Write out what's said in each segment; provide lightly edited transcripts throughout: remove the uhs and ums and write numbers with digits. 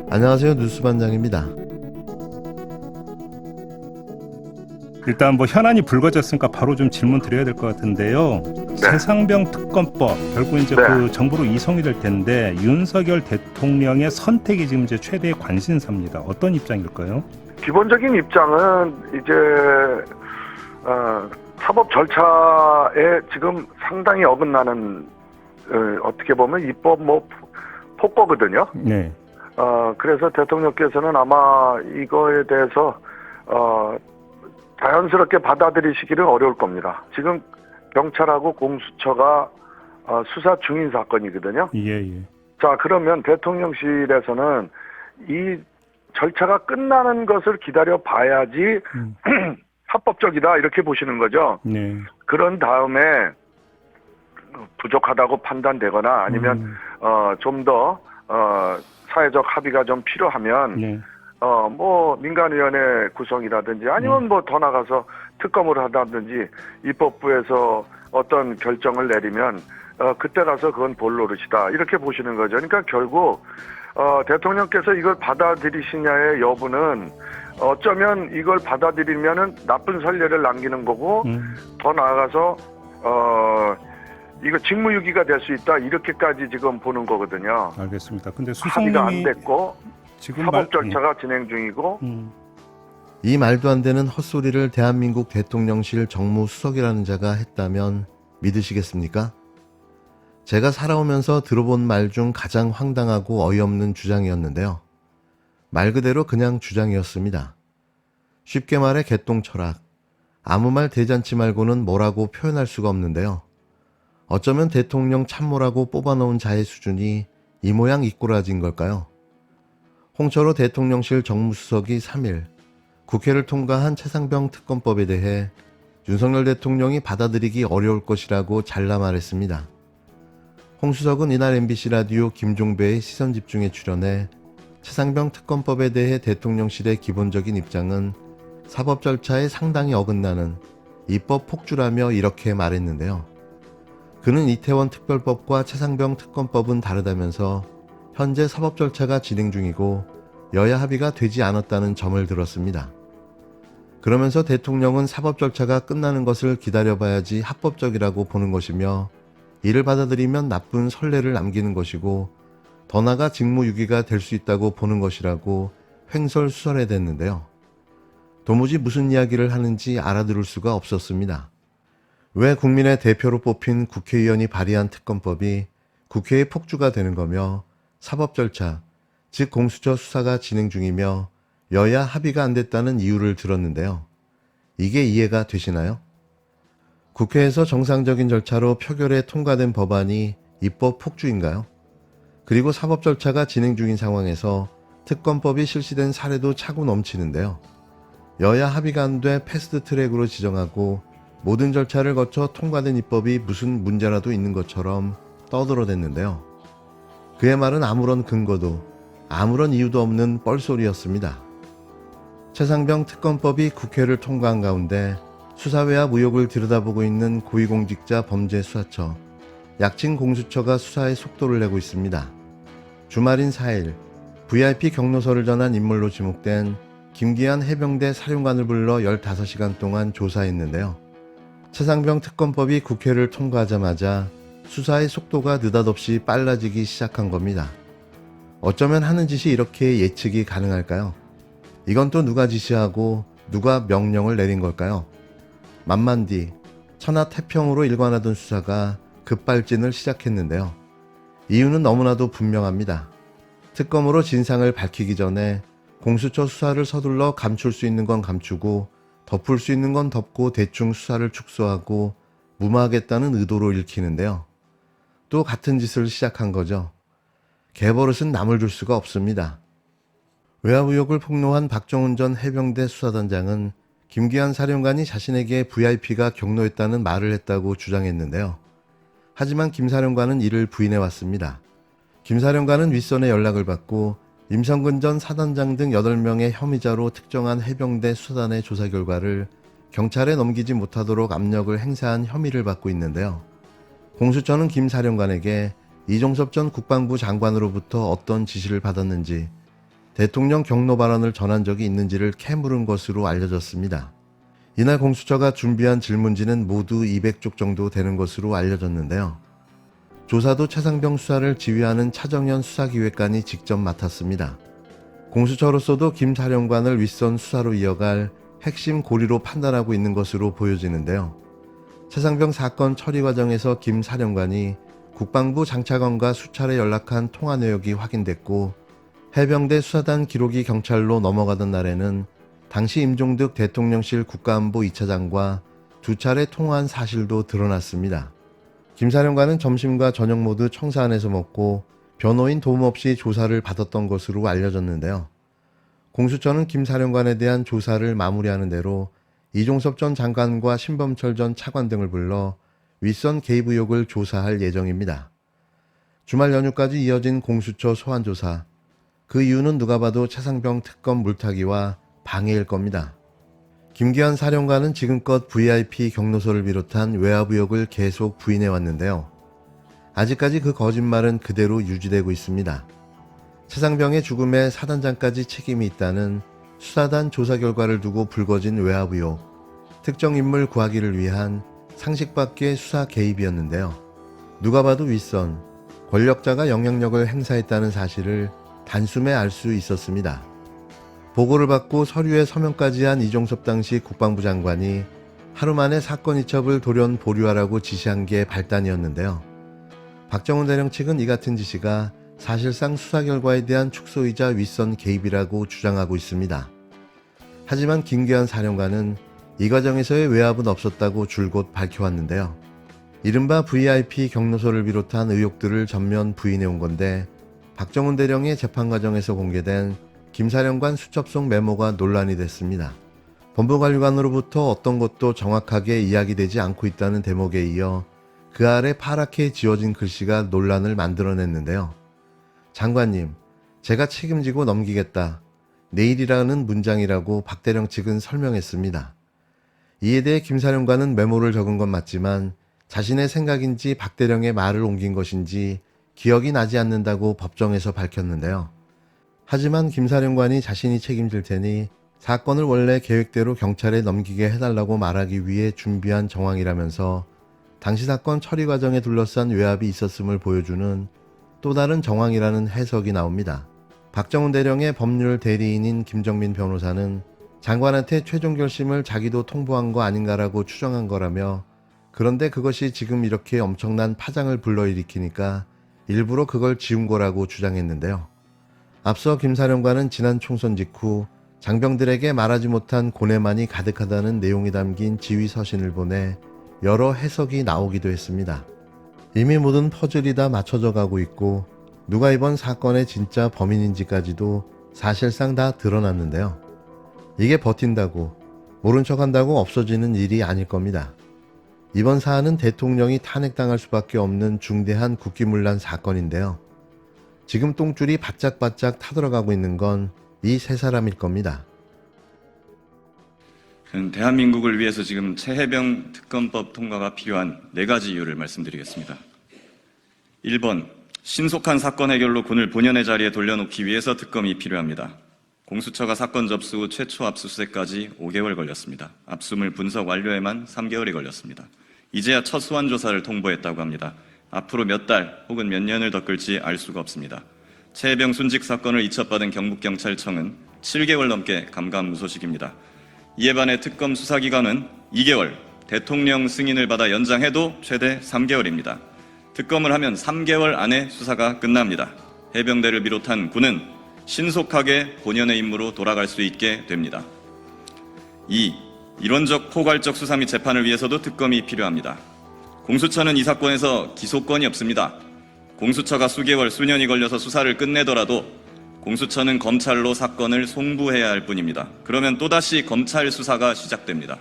안녕하세요. 뉴스반장입니다. 일단 뭐 현안이 불거졌으니까 바로 좀 질문 드려야 될 것 같은데요. 최상병 특검법 결국 이제 그 정부로 이송이 될 텐데 윤석열 대통령의 선택이 지금 이제 최대의 관심사입니다. 어떤 입장일까요? 기본적인 입장은 이제 사법 절차에 지금 상당히 어긋나는 어떻게 보면 입법 폭거거든요. 네. 그래서 대통령께서는 아마 이거에 대해서 자연스럽게 받아들이시기는 어려울 겁니다. 지금 경찰하고 공수처가 수사 중인 사건이거든요. 예. 자, 그러면 대통령실에서는 이 절차가 끝나는 것을 기다려 봐야지 합법적이다 이렇게 보시는 거죠. 네. 그런 다음에 부족하다고 판단되거나 아니면 좀 더 사회적 합의가 좀 필요하면 네. 뭐 민간위원회 구성이라든지 아니면 뭐 더 나가서 특검을 하다든지 입법부에서 어떤 결정을 내리면 그때 가서 그건 볼 노릇이다 이렇게 보시는 거죠. 그러니까 결국 대통령께서 이걸 받아들이시냐의 여부는 어쩌면 이걸 받아들이면은 나쁜 선례를 남기는 거고 더 나아가서 이거 직무유기가 될 수 있다 이렇게까지 지금 보는 거거든요. 알겠습니다. 근데 합의가 안 수석님이 됐고 지금 사법 절차가 진행 중이고 이 말도 안 되는 헛소리를 대한민국 대통령실 정무수석이라는 자가 했다면 믿으시겠습니까? 제가 살아오면서 들어본 말 중 가장 황당하고 어이없는 주장이었는데요. 말 그대로 그냥 주장이었습니다. 쉽게 말해 개똥철학. 아무 말 대잔치 말고는 뭐라고 표현할 수가 없는데요. 어쩌면 대통령 참모라고 뽑아놓은 자의 수준이 이 모양 이 꼴아진 걸까요? 홍철호 대통령실 정무수석이 3일 국회를 통과한 최상병 특검법에 대해 윤석열 대통령이 받아들이기 어려울 것이라고 잘라 말했습니다. 홍 수석은 이날 MBC 라디오 김종배의 시선집중에 출연해 최상병 특검법에 대해 대통령실의 기본적인 입장은 사법 절차에 상당히 어긋나는 입법 폭주라며 이렇게 말했는데요. 그는 이태원 특별법과 최상병 특검법은 다르다면서 현재 사법 절차가 진행 중이고 여야 합의가 되지 않았다는 점을 들었습니다. 그러면서 대통령은 사법 절차가 끝나는 것을 기다려봐야지 합법적이라고 보는 것이며 이를 받아들이면 나쁜 선례를 남기는 것이고 더 나아가 직무유기가 될 수 있다고 보는 것이라고 횡설수설해댔는데요. 도무지 무슨 이야기를 하는지 알아들을 수가 없었습니다. 왜 국민의 대표로 뽑힌 국회의원이 발의한 특검법이 국회의 폭주가 되는 거며 사법 절차, 즉 공수처 수사가 진행 중이며 여야 합의가 안 됐다는 이유를 들었는데요. 이게 이해가 되시나요? 국회에서 정상적인 절차로 표결에 통과된 법안이 입법 폭주인가요? 그리고 사법 절차가 진행 중인 상황에서 특검법이 실시된 사례도 차고 넘치는데요. 여야 합의가 안 돼 패스트 트랙으로 지정하고 모든 절차를 거쳐 통과된 입법이 무슨 문제라도 있는 것처럼 떠들어댔는데요. 그의 말은 아무런 근거도 아무런 이유도 없는 뻘소리였습니다. 최상병 특검법이 국회를 통과한 가운데 수사외압 의혹을 들여다보고 있는 고위공직자 범죄수사처, 약칭 공수처가 수사에 속도를 내고 있습니다. 주말인 4일 VIP 경로서를 전한 인물로 지목된 김기한 해병대 사령관을 불러 15시간 동안 조사했는데요. 최상병 특검법이 국회를 통과하자마자 수사의 속도가 느닷없이 빨라지기 시작한 겁니다. 어쩌면 하는 짓이 이렇게 예측이 가능할까요? 이건 또 누가 지시하고 누가 명령을 내린 걸까요? 만만디, 천하태평으로 일관하던 수사가 급발진을 시작했는데요. 이유는 너무나도 분명합니다. 특검으로 진상을 밝히기 전에 공수처 수사를 서둘러 감출 수 있는 건 감추고 덮을 수 있는 건 덮고 대충 수사를 축소하고 무마하겠다는 의도로 읽히는데요. 또 같은 짓을 시작한 거죠. 개버릇은 남을 줄 수가 없습니다. 외압 의혹을 폭로한 박정훈 전 해병대 수사단장은 김기한 사령관이 자신에게 VIP가 경로했다는 말을 했다고 주장했는데요. 하지만 김 사령관은 이를 부인해왔습니다. 김 사령관은 윗선의 연락을 받고 임성근 전 사단장 등 8명의 혐의자로 특정한 해병대 수사단의 조사 결과를 경찰에 넘기지 못하도록 압력을 행사한 혐의를 받고 있는데요. 공수처는 김 사령관에게 이종섭 전 국방부 장관으로부터 어떤 지시를 받았는지, 대통령 경로 발언을 전한 적이 있는지를 캐물은 것으로 알려졌습니다. 이날 공수처가 준비한 질문지는 모두 200쪽 정도 되는 것으로 알려졌는데요. 조사도 최상병 수사를 지휘하는 차정현 수사기획관이 직접 맡았습니다. 공수처로서도 김 사령관을 윗선 수사로 이어갈 핵심 고리로 판단하고 있는 것으로 보여지는데요. 최상병 사건 처리 과정에서 김 사령관이 국방부 장차관과 수차례 연락한 통화 내역이 확인됐고, 해병대 수사단 기록이 경찰로 넘어가던 날에는 당시 임종득 대통령실 국가안보 2차장과 2차례 통화한 사실도 드러났습니다. 김 사령관은 점심과 저녁 모두 청사 안에서 먹고 변호인 도움 없이 조사를 받았던 것으로 알려졌는데요. 공수처는 김 사령관에 대한 조사를 마무리하는 대로 이종섭 전 장관과 신범철 전 차관 등을 불러 윗선 개입 의혹을 조사할 예정입니다. 주말 연휴까지 이어진 공수처 소환조사. 그 이유는 누가 봐도 최상병 특검 물타기와 방해일 겁니다. 김기현 사령관은 지금껏 VIP 경로소를 비롯한 외압 의혹을 계속 부인해 왔는데요. 아직까지 그 거짓말은 그대로 유지되고 있습니다. 최상병의 죽음에 사단장까지 책임이 있다는 수사단 조사 결과를 두고 불거진 외압 의혹, 특정 인물 구하기를 위한 상식 밖의 수사 개입이었는데요. 누가 봐도 윗선, 권력자가 영향력을 행사했다는 사실을 단숨에 알 수 있었습니다. 보고를 받고 서류에 서명까지 한 이종섭 당시 국방부 장관이 하루 만에 사건 이첩을 돌연 보류하라고 지시한 게 발단이었는데요. 박정훈 대령 측은 이 같은 지시가 사실상 수사 결과에 대한 축소이자 윗선 개입이라고 주장하고 있습니다. 하지만 김기현 사령관은 이 과정에서의 외압은 없었다고 줄곧 밝혀왔는데요. 이른바 VIP 경로소를 비롯한 의혹들을 전면 부인해온 건데, 박정훈 대령의 재판 과정에서 공개된 김 사령관 수첩송 메모가 논란이 됐습니다. 법무관리관으로부터 어떤 것도 정확하게 이야기되지 않고 있다는 대목에 이어 그 아래 파랗게 지워진 글씨가 논란을 만들어냈는데요. 장관님, 제가 책임지고 넘기겠다. 내일이라는 문장이라고 박 대령 측은 설명했습니다. 이에 대해 김 사령관은 메모를 적은 건 맞지만 자신의 생각인지 박 대령의 말을 옮긴 것인지 기억이 나지 않는다고 법정에서 밝혔는데요. 하지만 김 사령관이 자신이 책임질 테니 사건을 원래 계획대로 경찰에 넘기게 해달라고 말하기 위해 준비한 정황이라면서 당시 사건 처리 과정에 둘러싼 외압이 있었음을 보여주는 또 다른 정황이라는 해석이 나옵니다. 박정훈 대령의 법률 대리인인 김정민 변호사는 장관한테 최종 결심을 자기도 통보한 거 아닌가라고 추정한 거라며, 그런데 그것이 지금 이렇게 엄청난 파장을 불러일으키니까 일부러 그걸 지운 거라고 주장했는데요. 앞서 김 사령관은 지난 총선 직후 장병들에게 말하지 못한 고뇌만이 가득하다는 내용이 담긴 지휘 서신을 보내 여러 해석이 나오기도 했습니다. 이미 모든 퍼즐이 다 맞춰져 가고 있고 누가 이번 사건의 진짜 범인인지까지도 사실상 다 드러났는데요. 이게 버틴다고, 모른 척한다고 없어지는 일이 아닐 겁니다. 이번 사안은 대통령이 탄핵당할 수밖에 없는 중대한 국기문란 사건인데요. 지금 똥줄이 바짝바짝 타들어가고 있는 건 이 세 사람일 겁니다. 대한민국을 위해서 지금 최해병 특검법 통과가 필요한 4가지 이유를 말씀드리겠습니다. 1번, 신속한 사건 해결로 군을 본연의 자리에 돌려놓기 위해서 특검이 필요합니다. 공수처가 사건 접수 후 최초 압수수색까지 5개월 걸렸습니다. 압수물 분석 완료에만 3개월이 걸렸습니다. 이제야 첫 소환 조사를 통보했다고 합니다. 앞으로 몇 달 혹은 몇 년을 더 끌지 알 수가 없습니다. 최해병 순직 사건을 이첩받은 경북경찰청은 7개월 넘게 감감무소식입니다. 이에 반해 특검 수사기간은 2개월, 대통령 승인을 받아 연장해도 최대 3개월입니다. 특검을 하면 3개월 안에 수사가 끝납니다. 해병대를 비롯한 군은 신속하게 본연의 임무로 돌아갈 수 있게 됩니다. 2. 이론적 포괄적 수사 및 재판을 위해서도 특검이 필요합니다. 공수처는 이 사건에서 기소권이 없습니다. 공수처가 수개월, 수년이 걸려서 수사를 끝내더라도 공수처는 검찰로 사건을 송부해야 할 뿐입니다. 그러면 또다시 검찰 수사가 시작됩니다.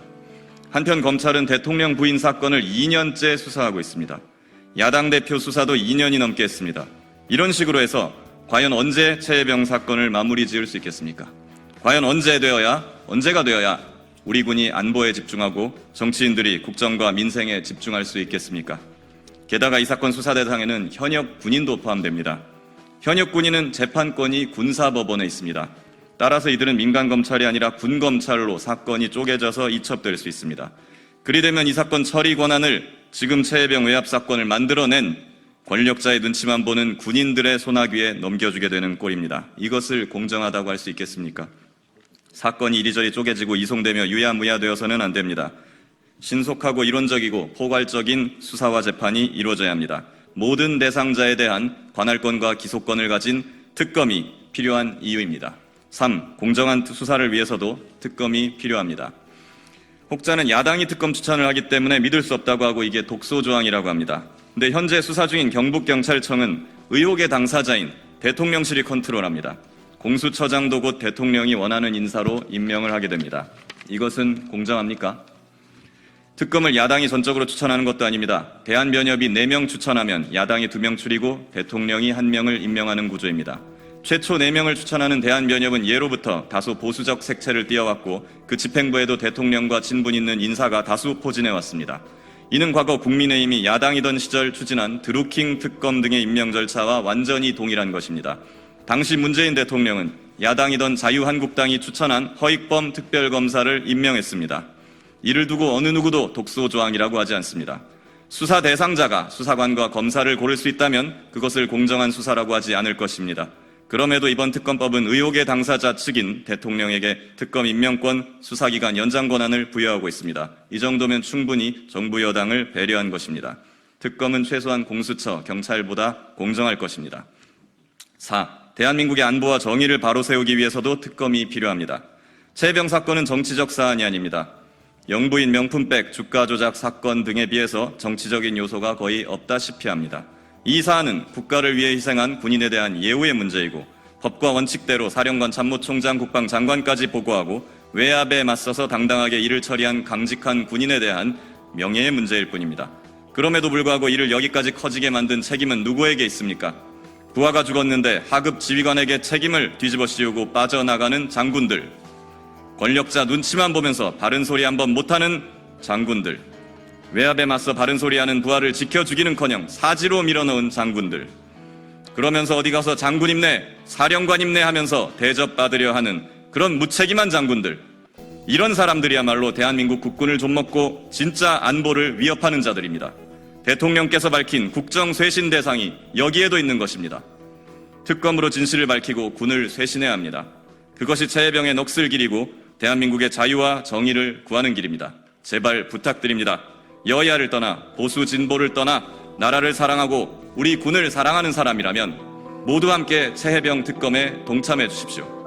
한편 검찰은 대통령 부인 사건을 2년째 수사하고 있습니다. 야당 대표 수사도 2년이 넘게 했습니다. 이런 식으로 해서 과연 언제 최해병 사건을 마무리 지을 수 있겠습니까? 과연 언제가 되어야 우리 군이 안보에 집중하고 정치인들이 국정과 민생에 집중할 수 있겠습니까? 게다가 이 사건 수사 대상에는 현역 군인도 포함됩니다. 현역 군인은 재판권이 군사법원에 있습니다. 따라서 이들은 민간검찰이 아니라 군검찰로 사건이 쪼개져서 이첩될 수 있습니다. 그리 되면 이 사건 처리 권한을 지금 최혜병 외압 사건을 만들어낸 권력자의 눈치만 보는 군인들의 손아귀에 넘겨주게 되는 꼴입니다. 이것을 공정하다고 할 수 있겠습니까? 사건이 이리저리 쪼개지고 이송되며 유야무야되어서는 안 됩니다. 신속하고 이론적이고 포괄적인 수사와 재판이 이루어져야 합니다. 모든 대상자에 대한 관할권과 기소권을 가진 특검이 필요한 이유입니다. 3. 공정한 수사를 위해서도 특검이 필요합니다. 혹자는 야당이 특검 추천을 하기 때문에 믿을 수 없다고 하고 이게 독소조항이라고 합니다. 근데 현재 수사 중인 경북경찰청은 의혹의 당사자인 대통령실이 컨트롤합니다. 공수처장도 곧 대통령이 원하는 인사로 임명을 하게 됩니다. 이것은 공정합니까? 특검을 야당이 전적으로 추천하는 것도 아닙니다. 대한변협이 4명 추천하면 야당이 2명 추리고 대통령이 1명을 임명하는 구조입니다. 최초 4명을 추천하는 대한변협은 예로부터 다소 보수적 색채를 띄어왔고 그 집행부에도 대통령과 친분 있는 인사가 다수 포진해왔습니다. 이는 과거 국민의힘이 야당이던 시절 추진한 드루킹 특검 등의 임명 절차와 완전히 동일한 것입니다. 당시 문재인 대통령은 야당이던 자유한국당이 추천한 허익범 특별검사를 임명했습니다. 이를 두고 어느 누구도 독소조항이라고 하지 않습니다. 수사 대상자가 수사관과 검사를 고를 수 있다면 그것을 공정한 수사라고 하지 않을 것입니다. 그럼에도 이번 특검법은 의혹의 당사자 측인 대통령에게 특검 임명권, 수사기간 연장 권한을 부여하고 있습니다. 이 정도면 충분히 정부 여당을 배려한 것입니다. 특검은 최소한 공수처, 경찰보다 공정할 것입니다. 4. 대한민국의 안보와 정의를 바로 세우기 위해서도 특검이 필요합니다. 최혜병 사건은 정치적 사안이 아닙니다. 영부인 명품백, 주가 조작 사건 등에 비해서 정치적인 요소가 거의 없다시피 합니다. 이 사안은 국가를 위해 희생한 군인에 대한 예우의 문제이고 법과 원칙대로 사령관 참모총장 국방장관까지 보고하고 외압에 맞서서 당당하게 일을 처리한 강직한 군인에 대한 명예의 문제일 뿐입니다. 그럼에도 불구하고 이를 여기까지 커지게 만든 책임은 누구에게 있습니까? 부하가 죽었는데 하급 지휘관에게 책임을 뒤집어 씌우고 빠져나가는 장군들, 권력자 눈치만 보면서 바른 소리 한번 못하는 장군들, 외압에 맞서 바른 소리하는 부하를 지켜 죽이는커녕 사지로 밀어넣은 장군들, 그러면서 어디 가서 장군 임내, 사령관 임내 하면서 대접받으려 하는 그런 무책임한 장군들, 이런 사람들이야말로 대한민국 국군을 좀먹고 진짜 안보를 위협하는 자들입니다. 대통령께서 밝힌 국정 쇄신 대상이 여기에도 있는 것입니다. 특검으로 진실을 밝히고 군을 쇄신해야 합니다. 그것이 최혜병의 넋을 기리고 대한민국의 자유와 정의를 구하는 길입니다. 제발 부탁드립니다. 여야를 떠나 보수 진보를 떠나 나라를 사랑하고 우리 군을 사랑하는 사람이라면 모두 함께 최혜병 특검에 동참해 주십시오.